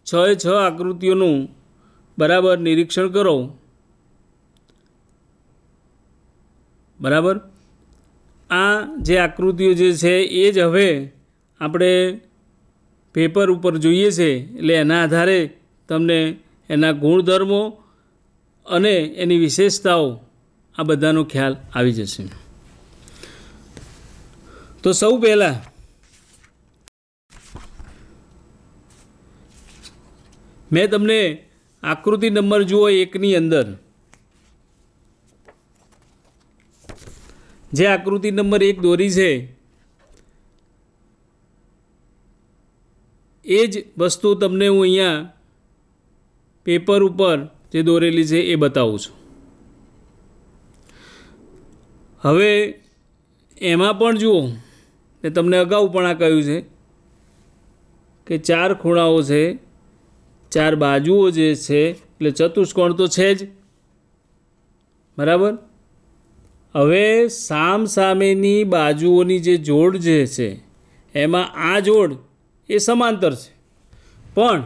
6 આકૃતિઓનું બરાબર નિરીક્ષણ કરો. બરાબર, આ જે આકૃતિઓ જે છે એ જ હવે આપણે પેપર ઉપર જોઈએ છે, એટલે એના આધારે તમને એના ગુણધર્મો અને એની વિશેષતાઓ આ બધાનો ખ્યાલ આવી જશે. તો સૌ પહેલાં મેં તમને આકૃતિ નંબર જુઓ 1ની અંદર જે આકૃતિ નંબર 1 દોરી છે એ જ વસ્તુ તમને હું અહીંયા પેપર ઉપર જે દોરેલી છે એ બતાવું છું. હવે એમાં પણ જુઓ, મેં તમને અગાઉ પણ આ કહ્યું છે કે 4 ખૂણાઓ છે, 4 બાજુઓ જે છે, એટલે ચતુષ્કોણ તો છે જ. બરાબર. હવે સામસામેની બાજુઓની જે જોડ જે છે એમાં આ જોડ એ સમાંતર છે, પણ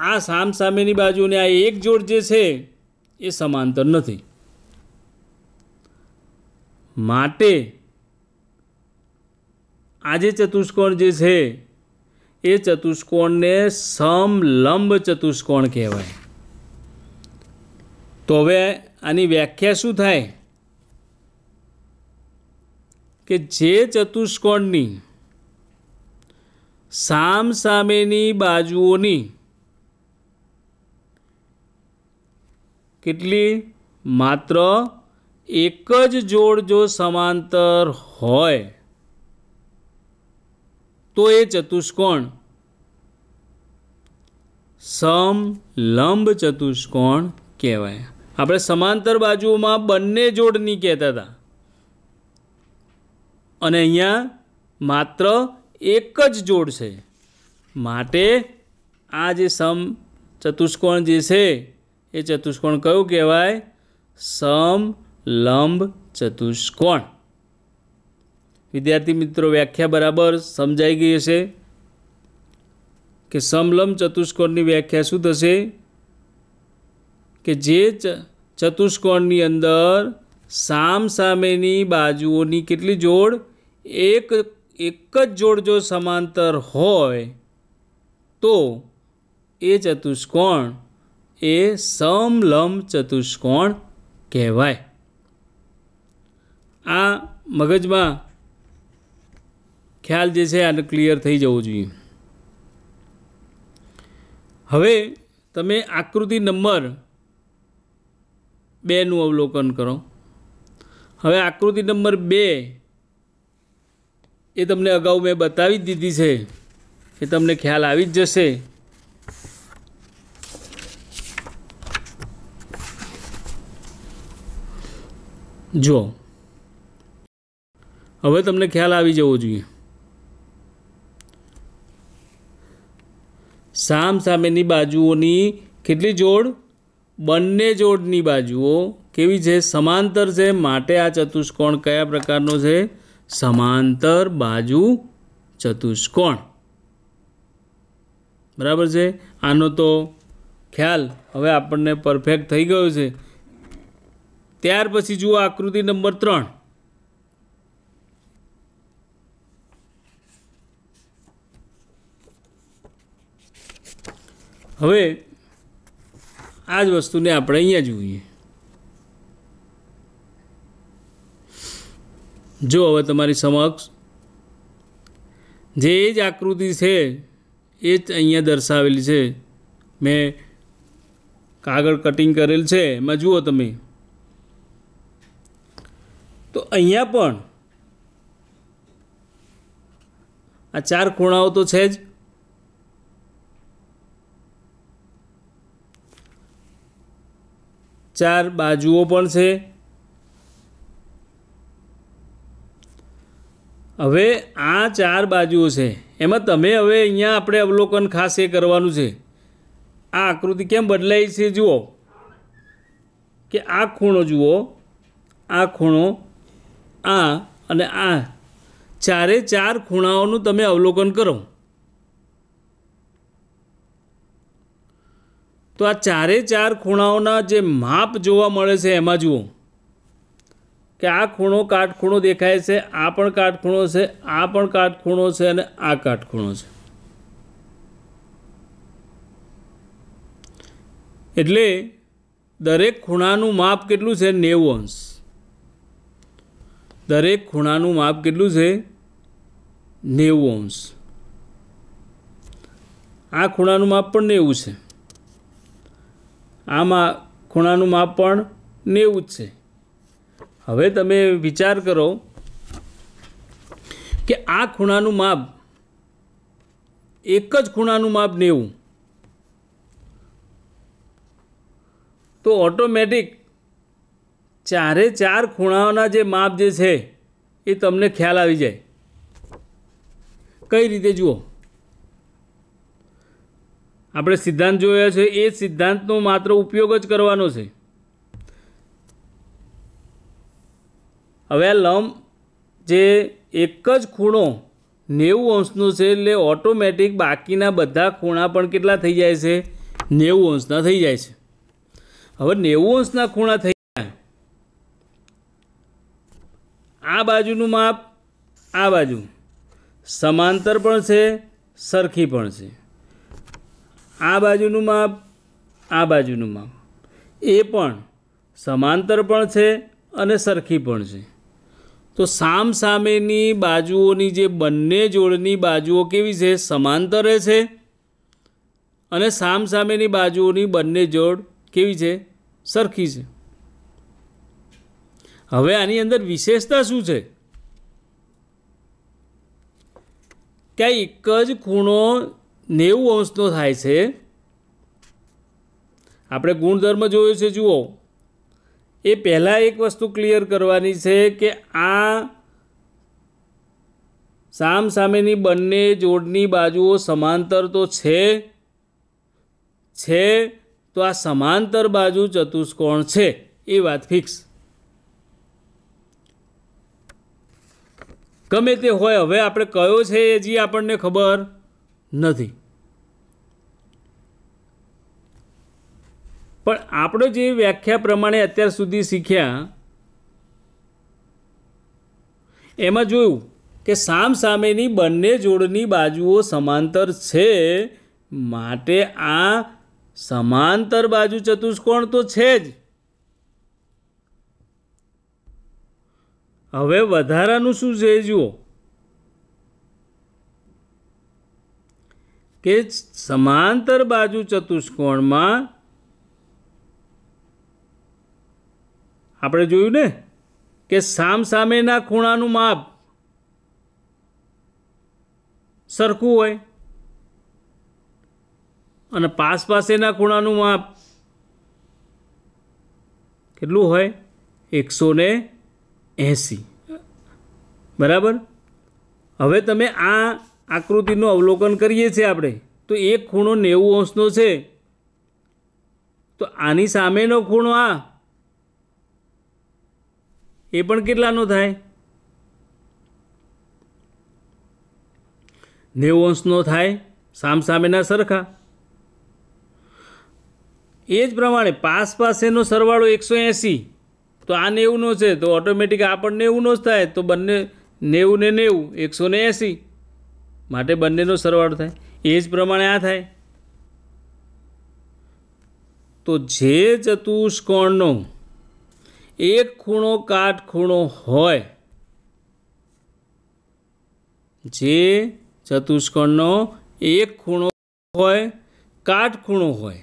આ સામસામેની બાજુને આ એક જોડ જે છે એ સમાંતર નથી. માટે આ જે ચતુષ્કોણ જે છે એ ચતુષ્કોણને સમલંબ ચતુષ્કોણ કહેવાય. તો હવે આની વ્યાખ્યા શું થાય કે જે ચતુષ્કોણની સામસામેની બાજુઓની કેટલી માત્ર એક જ જોડ જો સમાંતર હોય તો એ ચતુષ્કોણ સમલંબ ચતુષ્કોણ કહેવાય. આપણે સમાંતર બાજુઓમાં બંને જોડ નહીં કહેતા હતા, અને અહીંયા માત્ર એક જ જોડ છે માટે આ જે સમચતુષ્કોણ જે છે એ ચતુષ્કોણ કયું કહેવાય? સમલંબ ચતુષ્કોણ. વિદ્યાર્થી મિત્રો, વ્યાખ્યા બરાબર સમજાઈ ગઈ હશે કે સમલંબ ચતુષ્કોણની વ્યાખ્યા શું થશે કે જે ચતુષ્કોણની અંદર સામસામેની બાજુઓની કેટલી જોડ? એક જ જોડ જો સમાંતર હોય તો એ ચતુષ્કોણ એ સમલંબ ચતુષ્કોણ કહેવાય. આ મગજમાં ખ્યાલ જે છે આને ક્લિયર થઈ જવું જોઈએ. હવે તમે આકૃતિ નંબર 2નું અવલોકન કરો. હવે આકૃતિ નંબર 2 એ તમને અગાઉ મેં બતાવી જ દીધી છે કે તમને ખ્યાલ આવી જ જશે. જો હવે તમને ખ્યાલ આવી જવો જોઈએ. સામસામેની બાજુઓની કેટલી જોડ? બંને જોડની બાજુઓ કેવી છે? સમાંતર છે. માટે આ ચતુષ્કોણ કયા પ્રકારનો છે? સમાંતર બાજુ ચતુષ્કોણ. બરાબર છે. આનો તો ખ્યાલ હવે આપણને પરફેક્ટ થઈ ગયો છે. ત્યાર પછી જુઓ આકૃતિ નંબર 3. હવે આ જ વસ્તુને આપણે અહીંયા જોઈએ. જો હવે તમારી સમક્ષ જે જ આકૃતિ છે એ જ અહીંયા દર્શાવેલી છે. મેં કાગળ કટિંગ કરેલ છે, એમાં જુઓ તમે. તો અહીંયા પણ આ 4 ખૂણાઓ તો છે જ. ચાર બાજુઓ પણ છે. હવે આ 4 બાજુઓ છે એમાં તમે હવે અહીંયા આપણે અવલોકન ખાસ એ કરવાનું છે. આ આકૃતિ કેમ બદલાઈ છે જુઓ કે આ ખૂણો જુઓ, આ ખૂણો, આ અને આ 4 ખૂણાઓનું તમે અવલોકન કરો તો આ 4 ખૂણાઓના જે માપ જોવા મળે છે એમાં જુઓ કે આ ખૂણો કાટખૂણો દેખાય છે, આ પણ કાટખૂણો છે, આ પણ કાટખૂણો છે અને આ કાટખૂણો છે. એટલે દરેક ખૂણાનું માપ કેટલું છે? 90 અંશ. દરેક ખૂણાનું માપ કેટલું છે? 90 અંશ. આ ખૂણાનું માપ પણ 90 છે. આમાં ખૂણાનું માપ પણ 90 જ છે. હવે તમે વિચાર કરો કે આ ખૂણાનું માપ, એક જ ખૂણાનું માપ 90, તો ઓટોમેટિક 4 ખૂણાઓના જે માપ જે છે એ તમને ખ્યાલ આવી જાય. કઈ રીતે જુઓ? આપણે સિદ્ધાંત જોયો છે, એ સિદ્ધાંતનો માત્ર ઉપયોગ જ કરવાનો છે. હવે આ લંબ જે એક જ ખૂણો 90 અંશનો છે એટલે ઓટોમેટિક બાકીના બધા ખૂણા પણ કેટલા થઈ જાય છે? 90 અંશના થઈ જાય છે. હવે 90 અંશના ખૂણા થઈ ગયા. આ બાજુનું માપ, આ બાજુ સમાંતર પણ છે, સરખી પણ છે. આ બાજુનું માપ, આ બાજુનું માપ એ પણ સમાંતર પણ છે અને સરખી પણ છે. તો સામસામેની બાજુઓની જે બંને જોડની બાજુઓ કેવી છે? સમાંતર છે. અને સામસામેની બાજુઓની બંને જોડ કેવી છે? સરખી છે. હવે આની અંદર વિશેષતા શું છે કે એક જ ખૂણો 90 અંશનો થાય છે. આપણે ગુણધર્મ જોયો છે. જુઓ, એ પહેલાં એક વસ્તુ ક્લિયર કરવાની છે કે આ સામ સામેની બંને જોડની બાજુઓ સમાંતર તો છે તો આ સમાંતર બાજુ ચતુષ્કોણ છે એ વાત ફિક્સ. ગમે તે હોય, હવે આપણે કયો છે એ હજી આપણને ખબર નથી, પણ આપણે જે વ્યાખ્યા પ્રમાણે અત્યાર સુધી શીખ્યા એમાં જોયું કે સામ સામેની બંને જોડની બાજુઓ સમાંતર છે, માટે આ સમાંતર બાજુ ચતુષ્કોણ તો છે જ. હવે વધારાનું શું છે જુઓ કે સમાંતર બાજુ ચતુષ્કોણમાં આપણે જોયું ને કે સામ સામેના ખૂણાનું માપ સરખું હોય અને પાસેના ખૂણાનું માપ કેટલું હોય? 180. બરાબર. હવે તમે આ આકૃતિનું અવલોકન કરીએ છીએ આપણે, તો એક ખૂણો 90 અંશનો છે, તો આની સામેનો ખૂણો આ એ પણ કેટલાનો થાય? 90 અંશનો થાય, સામેના સરખા. એ જ પ્રમાણે પાસેનો સરવાળો 180, તો આ 90નો છે તો ઓટોમેટિક આ પણ 90નો જ થાય, તો બંને 90 ને 90 180, માટે બંનેનો સરવાળો થાય. એ જ પ્રમાણે આ થાય. તો જે ચતુષ્કોણનો એક ખૂણો કાટખૂણો હોય, જે ચતુષ્કોણનો એક ખૂણો હોય કાટખૂણો હોય,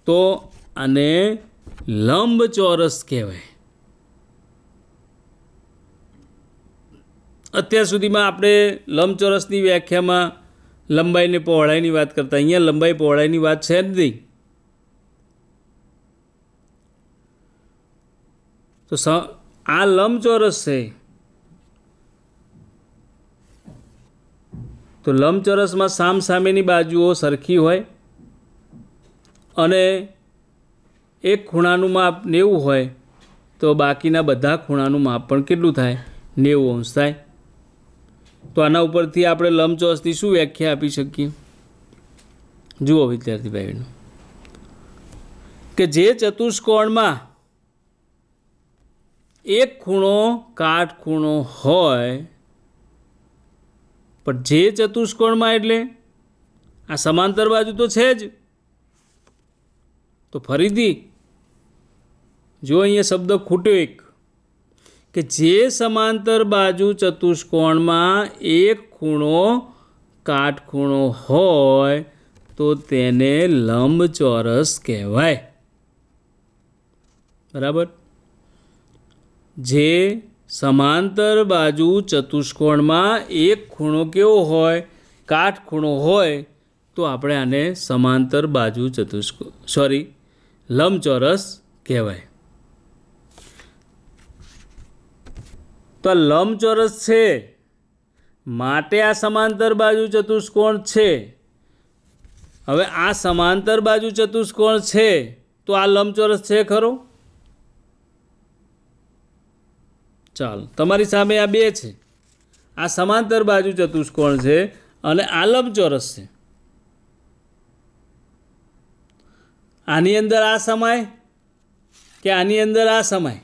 તો આને લંબચોરસ કહેવાય. અત્યાર સુધીમાં આપણે લંબચોરસની વ્યાખ્યામાં લંબાઈને પહોળાઈની વાત કરતા, અહીંયા લંબાઈ પહોળાઈની વાત છે જ નહીં. તો આ લંબચોરસ છે, તો લંબચોરસમાં સામેની બાજુઓ સરખી હોય અને એક ખૂણાનું માપ 90 હોય, તો બાકીના બધા ખૂણાનું માપ પણ કેટલું થાય? 90 અંશ થાય. તો આના ઉપરથી આપણે લંબચોરસની શું વ્યાખ્યા આપી શકીએ? જુઓ વિદ્યાર્થી ભાઈઓ, કે જે ચતુષ્કોણમાં એક ખૂણો કાટખૂણો હોય, પણ જે ચતુષ્કોણમાં એટલે આ સમાંતર બાજુ તો છે જ. તો ફરીથી જો અહીંયા શબ્દ ખૂટ્યો એક, કે જે સમાંતર બાજુ ચતુષ્કોણમાં એક ખૂણો કાટખૂણો હોય, તો તેને લંબચોરસ કહેવાય. બરાબર. જે સમાંતર બાજુ ચતુષ્કોણમાં એક ખૂણો કેવો હોય? કાટખૂણો હોય, તો આપણે આને સમાંતર બાજુ લંબચોરસ કહેવાય. તો આ લંબચોરસ છે માટે આ સમાંતર બાજુ ચતુષ્કોણ છે. હવે આ સમાંતર બાજુ ચતુષ્કોણ છે તો આ લંબચોરસ છે ખરો? ચાલો, તમારી સામે આ બે છે, આ સમાંતર બાજુ ચતુષ્કોણ છે અને આ લંબચોરસ છે. આની અંદર આ સમાય કે આની અંદર આ સમાય?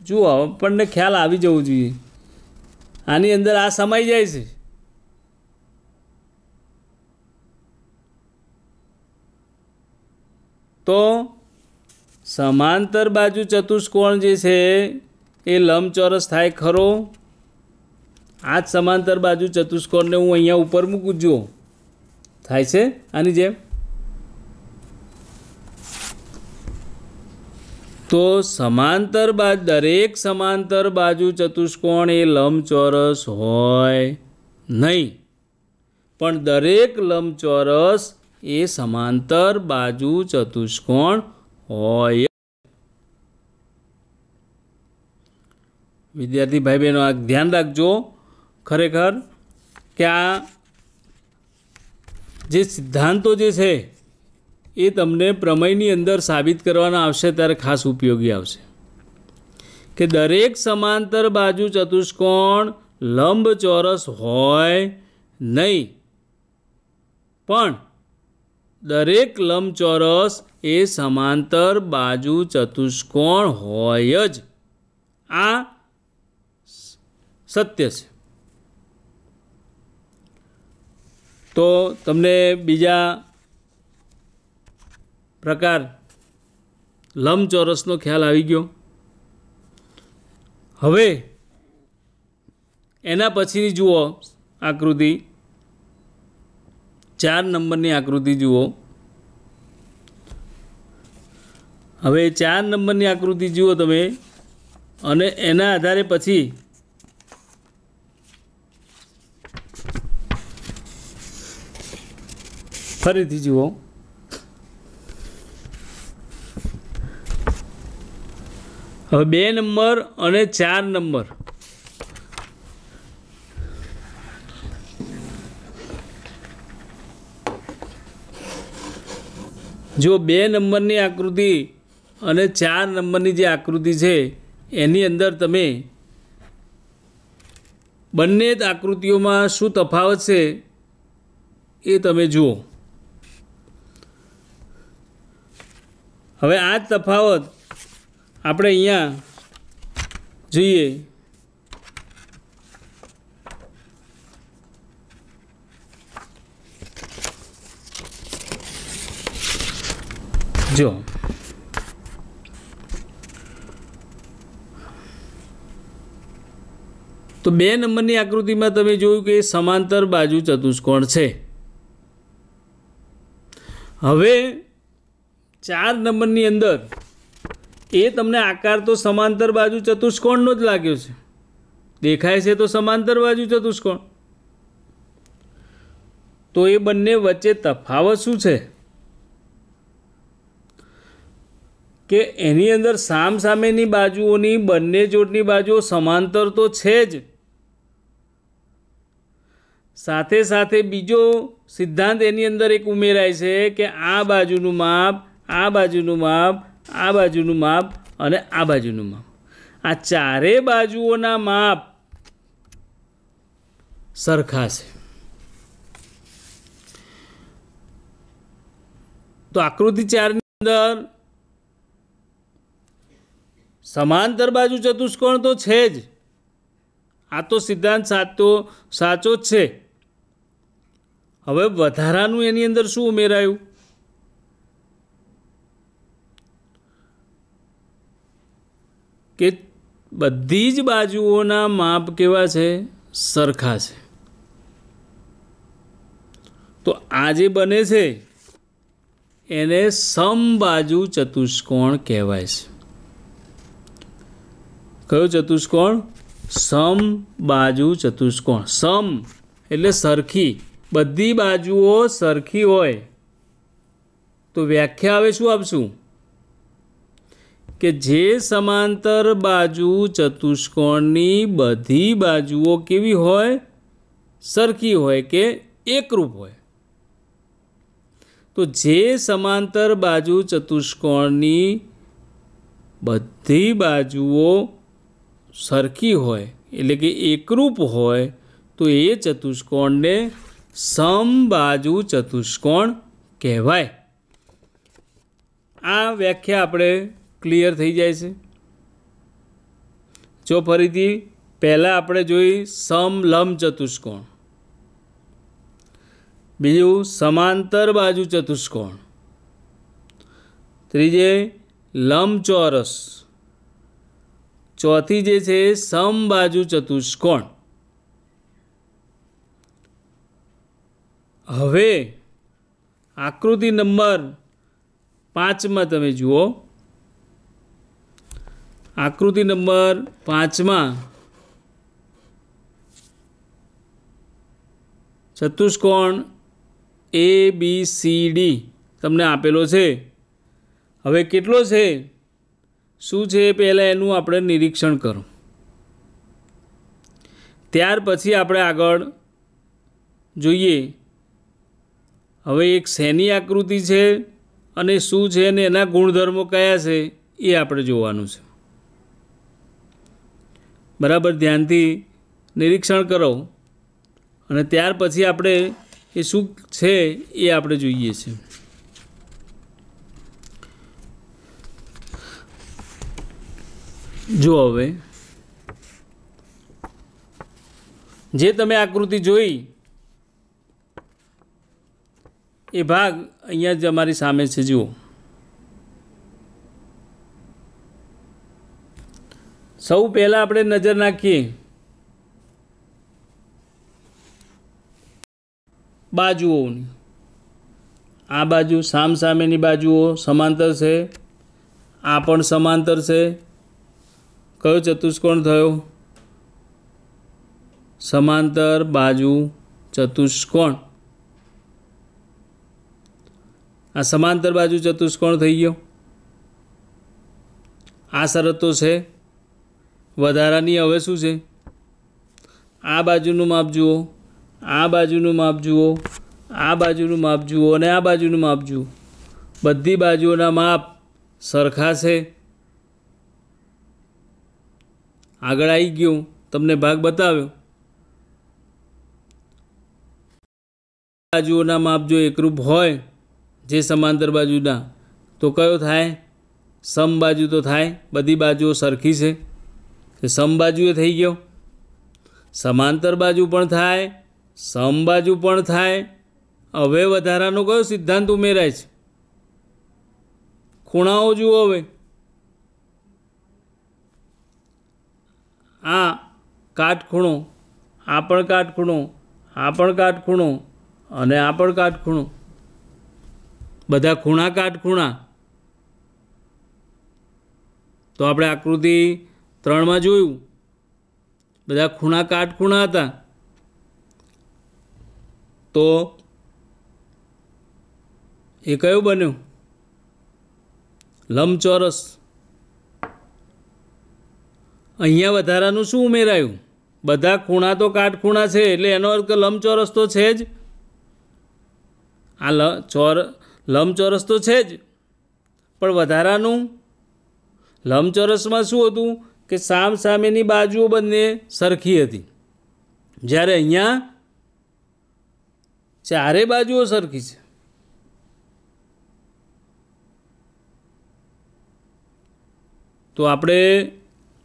જુઓ, આપણને ખ્યાલ આવી જવું જોઈએ. આની અંદર આ સમાઈ જાય છે. તો સમાંતર બાજુ ચતુષ્કોણ જે છે એ લંબચોરસ થાય ખરો? આ જ સમાંતર બાજુ ચતુષ્કોણને હું અહીંયા ઉપર મૂકું, જુઓ થાય છે આની જેમ. તો દરેક સમાંતર બાજુ ચતુષ્કોણ એ લંબચોરસ હોય નહીં, પણ દરેક લંબચોરસ એ સમાંતર બાજુ ચતુષ્કોણ હોય. विद्यार्थी भाई बहनों आ ध्यान राखजो खरेखर कि आ जे सिद्धांतो जे छे ए तमने प्रमेयनी अंदर साबित करवाना आवशे त्यारे खास उपयोगी आवशे कि दरेक समांतर बाजू चतुष्कोण लंबचोरस होय नहीं, पण दरेक लंबचोरस ए समांतर बाजू चतुष्कोण होय ज। आ सत्य छे। तो तमने बीजा प्रकार लंबचोरसनो ख्याल आवी गयो। हवे एना पछीनी जुओ आकृति 4 नंबरनी आकृति जुओ। हवे 4 नंबरनी आकृति जुओ तमे अने एना आधारे पछी फरीथी जुओ। हवे 2 नंबर अने 4 नंबर जो 2 नंबरनी आकृति अने 4 नंबरनी जे आकृति छे एनी अंदर तमे बंने ज आकृतिओमां शुं तफावत छे ए तमे जुओ। हवे आ तफावत આપણે અહીંયા જોઈએ જો तो 2 नंबरनी आकृतिमां तमे जोयुं के समांतर बाजू चतुष्कोण छे। हवे 4 नंबरनी अंदर ए तमने आकार तो समांतर बाजू चतुष्कोणनो ज लाग्यो छे, देखाय छे तो समांतर बाजू चतुष्कोण। तो ए बंने वच्चे तफावत शुं छे के एनी अंदर साम सामेनी बाजुओनी बंने जोड़नी बाजुओ समांतर तो छे ज, साथे साथे बीजो सिद्धांत एनी अंदर एक उमेराय छे के आ बाजुनुं माप, आ बाजुनुं माप, आ बाजुनुं माप अने आ बाजुनुं माप, आ चारे बाजुओना माप सरखा छे। तो आकृति 4 ની અંદર समांतर बाजू चतुष्कोण तो छे ज, आ तो सिद्धांत साचो ज छे। हवे वधारानुं एनी अंदर शुं उमेरायुं के बधी ज बाजुओना माप केवा छे सरखा छे। तो आ जे बने छे एने समबाजू चतुष्कोण कहेवाय छे। कयो चतुष्कोण? समबाजू चतुष्कोण। सम एटले सरखी, बधी बाजुओ सरखी होय तो व्याख्या हवे शुं आपशुं के जे समांतर बाजू चतुष्कोणनी बधी बाजुओ केवी होय? सरखी होय के एकरूप होय। तो जे समांतर बाजू चतुष्कोणनी बधी बाजुओ सरखी होय एटले के एकरूप होय तो ए चतुष्कोणने समबाजू चतुष्कोण कहेवाय। आ व्याख्या आपणे क्लियर थई जाय छे। जो फरीथी पहला आपणे जोई समलंब चतुष्कोण, बीजू समांतर बाजू चतुष्कोण, त्रीजे लंबचोरस, चौथी जे छे समबाजू चतुष्कोण। हवे आकृति नंबर 5 में तमे जुओ। आकृति नंबर 5 में चतुष्कोण ABCD तमने आपेलो छे। हवे केटलो छे, शुं छे, पहला एनुं आपणे निरीक्षण करो। ત્યાર પછી આપણે આગળ જોઈએ હવે એક શેની આકૃતિ છે અને શું છે અને એના ગુણધર્મો કયા છે એ આપણે જોવાનું છે. બરાબર ધ્યાનથી નિરીક્ષણ કરો અને ત્યાર પછી આપણે એ શું છે એ આપણે જોઈએ છે. જો હવે જે તમે આકૃતિ જોઈ એ ભાગ અહીંયા જ અમારી સામે છે. જુઓ, સૌ પહેલાં આપણે નજર નાખીએ બાજુઓની. આ બાજુ સામસામેની બાજુઓ સમાંતર છે, આ પણ સમાંતર છે. કયો ચતુષ્કોણ થયો? સમાંતર બાજુ ચતુષ્કોણ. આ સમાંતર બાજુ ચતુષ્કોણ થઈ ગયો. આ શરતો છે. વધારાની હવે શું છે? આ બાજુનું માપ જુઓ, આ બાજુનું માપ જુઓ, આ બાજુનું માપ જુઓ અને આ બાજુનું માપ જુઓ. બધી બાજુઓના માપ સરખા છે. આગળ આવી ગયું, તમને ભાગ બતાવ્યો. બાજુઓના માપ જો એકરૂપ હોય જે સમાંતર બાજુના તો કયો થાય? સમબાજુ તો થાય. બધી બાજુઓ સરખી છે, સમબાજુએ થઈ ગયો. સમાંતર બાજુ પણ થાય, સમબાજુ પણ થાય. હવે વધારાનો કયો સિદ્ધાંત ઉમેરાય છે? ખૂણાઓ જુઓ. હવે આ કાટખૂણો, આ પણ કાટખૂણો, આ પણ કાટખૂણો અને આ પણ કાટખૂણો. બધા ખૂણા કાટખૂણા. તો આપણે આકૃતિ 3 જોયું, બધા ખૂણા કાટખૂણા હતા. તો એ કયું બન્યું? લંબચોરસ. અહીંયા વધારાનું શું ઉમેરાયું? બધા ખૂણા તો કાટખૂણા છે એટલે એનો અર્થ લંબચોરસ તો છે જ. આ લંબચોરસ તો છે જ, પણ વધારાનું લંબચોરસમાં શું હતું કે સામસામેની બાજુઓ બંને સરખી હતી, જ્યારે અહીંયા ચારે બાજુઓ સરખી છે. તો આપણે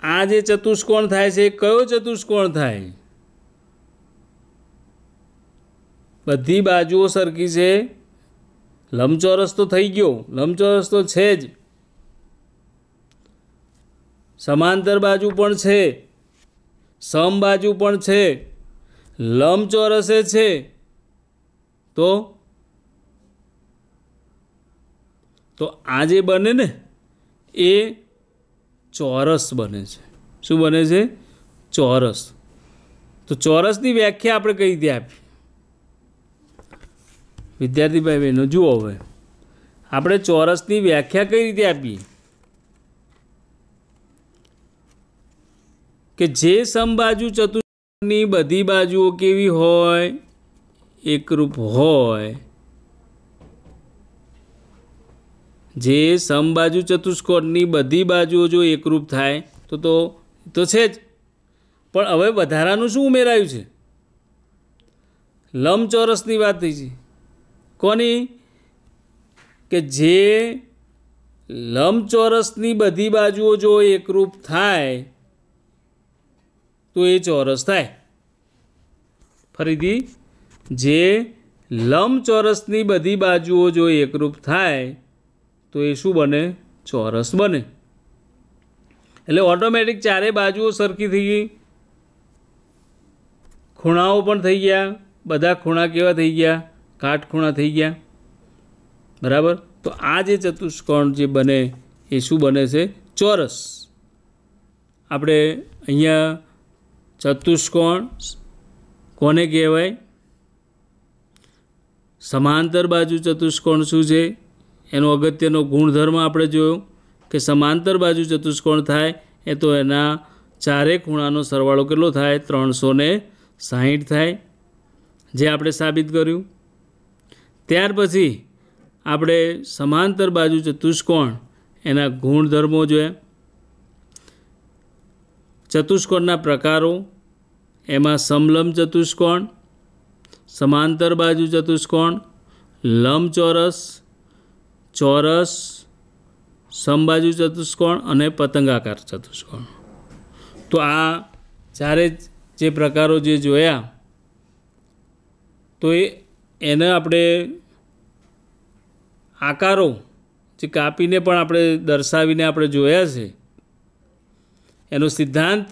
આ જે ચતુષ્કોણ થાય છે એ કયો ચતુષ્કોણ થાય? બધી બાજુઓ સરખી છે. લંબચોરસ તો થઈ ગયો, લંબચોરસ તો છે જ. સમાંતર બાજુ પણ છે, સમબાજુ પણ છે, લંબચોરસે છે. તો આ જે બને ને એ ચોરસ બને છે. શું બને છે? ચોરસ. તો ચોરસની વ્યાખ્યા આપણે કઈ રીતે આપી? વિદ્યાર્થી ભાઈ બહેનો જુઓ, હવે આપણે ચોરસની વ્યાખ્યા કઈ રીતે આપીએ? કે જે સમબાજુ ચતુષ્કોણની બધી બાજુઓ કેવી હોય? એકરૂપ હોય. જે સમબાજુ ચતુષ્કોણની બધી બાજુઓ જો એકરૂપ થાય તો છે જ. પણ હવે વધારાનું શું ઉમેરાયું છે? લંબચોરસની વાત થઈ છે. કોની? કે જે લંબચોરસની બધી બાજુઓ જો એકરૂપ થાય તો એ ચોરસ થાય. ફરીથી, જે લંબચોરસની બધી બાજુઓ જો એકરૂપ થાય તો એ શું બને? ચોરસ બને. એટલે ઓટોમેટિક ચારે બાજુઓ સરખી થઈ ગઈ, ખૂણાઓ પણ થઈ ગયા. બધા ખૂણા કેવા થઈ ગયા? કાટખૂણા થઈ ગયા. બરાબર. તો આ જે ચતુષ્કોણ જે બને એ શું બને છે? ચોરસ. આપણે અહીંયા ચતુષ્કોણ કોને કહેવાય? સમાંતર બાજુ ચતુષ્કોણ શું છે એનો અગત્યનો ગુણધર્મ આપણે જોયો કે સમાંતર બાજુ ચતુષ્કોણ થાય એ તો એના ચારે ખૂણાનો સરવાળો કેટલો થાય? 360 થાય, જે આપણે સાબિત કર્યું. ત્યાર પછી આપણે સમાંતર બાજુ ચતુષ્કોણ એના ગુણધર્મો જોયા. ચતુષ્કોણના પ્રકારો, એમાં સમલંબ ચતુષ્કોણ, સમાંતર બાજુ ચતુષ્કોણ, લંબચોરસ, ચોરસ, સમબાજુ ચતુષ્કોણ અને પતંગાકાર ચતુષ્કોણ. તો આ ચારે જે પ્રકારો જે જોયા, તો એને આપણે આકારો જે કાપીને પણ આપણે દર્શાવીને આપણે જોયા છે. એનો સિદ્ધાંત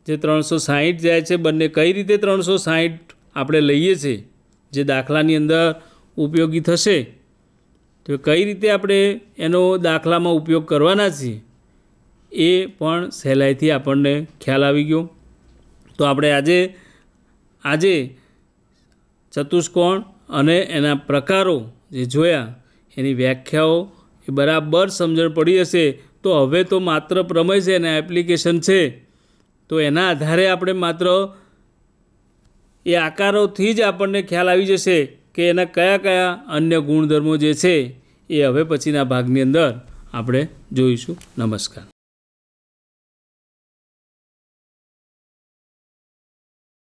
જે 360 જાય છે, બંને કઈ રીતે 360 આપણે લઈએ છીએ, જે દાખલાની અંદર ઉપયોગી થશે, તો કઈ રીતે આપણે એનો દાખલામાં ઉપયોગ કરવાના છીએ એ પણ સહેલાઈથી આપણને ખ્યાલ આવી ગયો. તો આપણે આજે ચતુષ્કોણ અને એના પ્રકારો જે જોયા, એની વ્યાખ્યાઓ એ બરાબર સમજણ પડી હશે. તો હવે તો માત્ર પ્રમેય છે અને એપ્લિકેશન છે, તો એના આધારે આપણે માત્ર એ આકારોથી જ આપણને ખ્યાલ આવી જશે કે એના કયા કયા અન્ય ગુણધર્મો જે છે એ હવે પછીના ભાગની અંદર આપણે જોઈશું. નમસ્કાર.